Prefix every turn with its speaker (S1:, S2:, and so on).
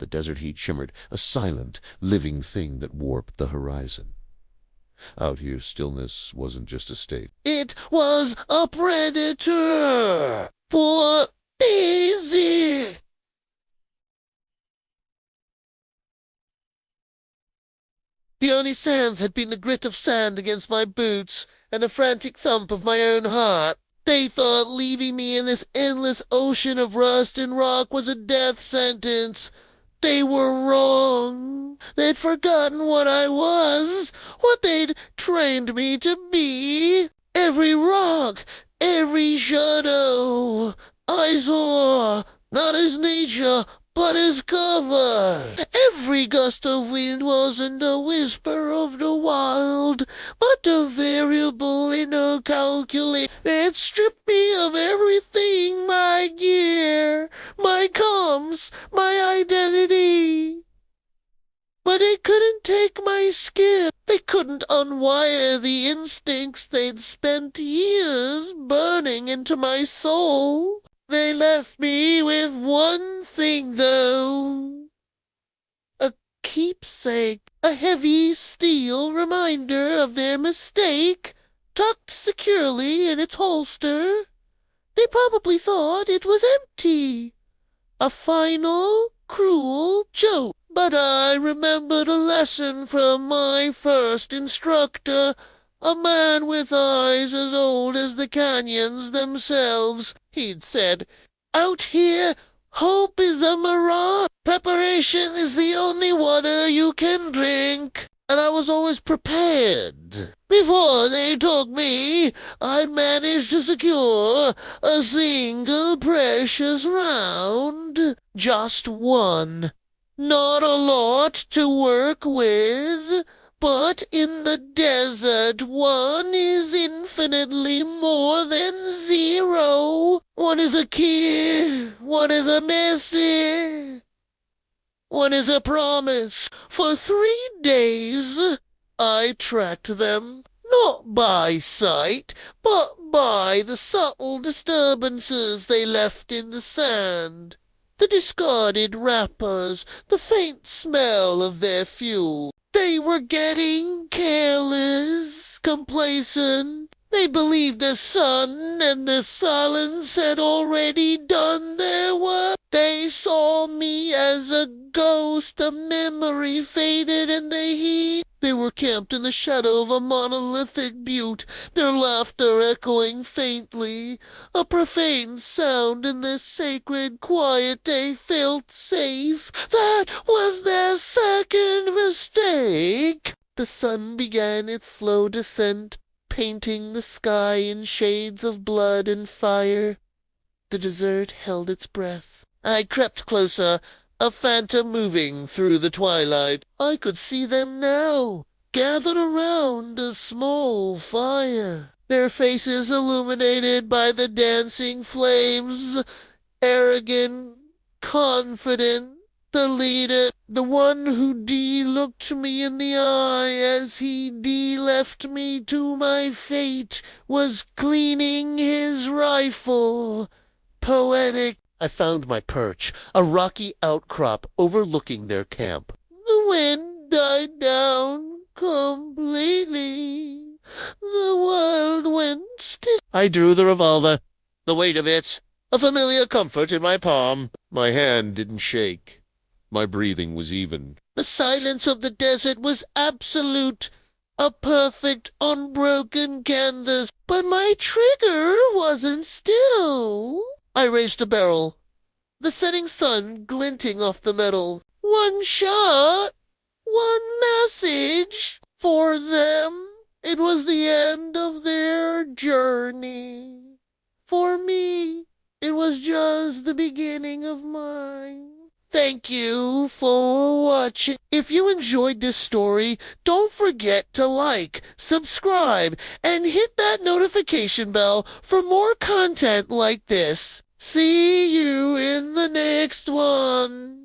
S1: The desert heat shimmered, a silent, living thing that warped the horizon. Out here, stillness wasn't just a state. It was a predator for Daisy. The only sounds had been the grit of sand against my boots and the frantic thump of my own heart. They thought leaving me in this endless ocean of rust and rock was a death sentence. They were wrong. They'd forgotten what I was, what they'd trained me to be. Every rock, every shadow I saw, not as nature, but as cover. Every gust of wind wasn't a whisper of the wild, but a variable in a calculation. It stripped me of everything, my gear, my comms, my identity. But they couldn't take my skill. They couldn't unwire the instincts they'd spent years burning into my soul. They left me with one thing, though. A keepsake, a heavy steel reminder of their mistake, tucked securely in its holster. They probably thought it was empty. A final, cruel joke. But I remembered a lesson from my first instructor, a man with eyes as old as the canyons themselves. He'd said, "Out here, hope is a mirage. Preparation is the only water you can drink." And I was always prepared. Before they took me, I'd managed to secure a single precious round. Just one. Not a lot to work with, but in the desert, one is infinitely more than zero. One is a key, one is a message, one is a promise. For 3 days, I tracked them, not by sight, but by the subtle disturbances they left in the sand. The discarded wrappers, the faint smell of their fuel. They were getting careless, complacent. They believed the sun and the silence had already done their work. They saw me as a ghost, a memory faded in the heat. They were camped in the shadow of a monolithic butte, their laughter echoing faintly, a profane sound in this sacred quiet. They felt safe. That was their second mistake. The sun began its slow descent, painting the sky in shades of blood and fire. The desert held its breath. I crept closer, a phantom moving through the twilight. I could see them now, gathered around a small fire, their faces illuminated by the dancing flames, arrogant, confident. The leader, the one who looked me in the eye as he left me to my fate, was cleaning his rifle. Poetic. I found my perch, a rocky outcrop overlooking their camp. The wind died down completely. The world went still. I drew the revolver, the weight of it, a familiar comfort in my palm. My hand didn't shake. My breathing was even. The silence of the desert was absolute, a perfect, unbroken canvas. But my trigger wasn't still. I raised the barrel, the setting sun glinting off the metal. One shot, one message. For them, it was the end of their journey. For me, it was just the beginning of mine. Thank you for watching. If you enjoyed this story, don't forget to like, subscribe, and hit that notification bell for more content like this. See you in the next one.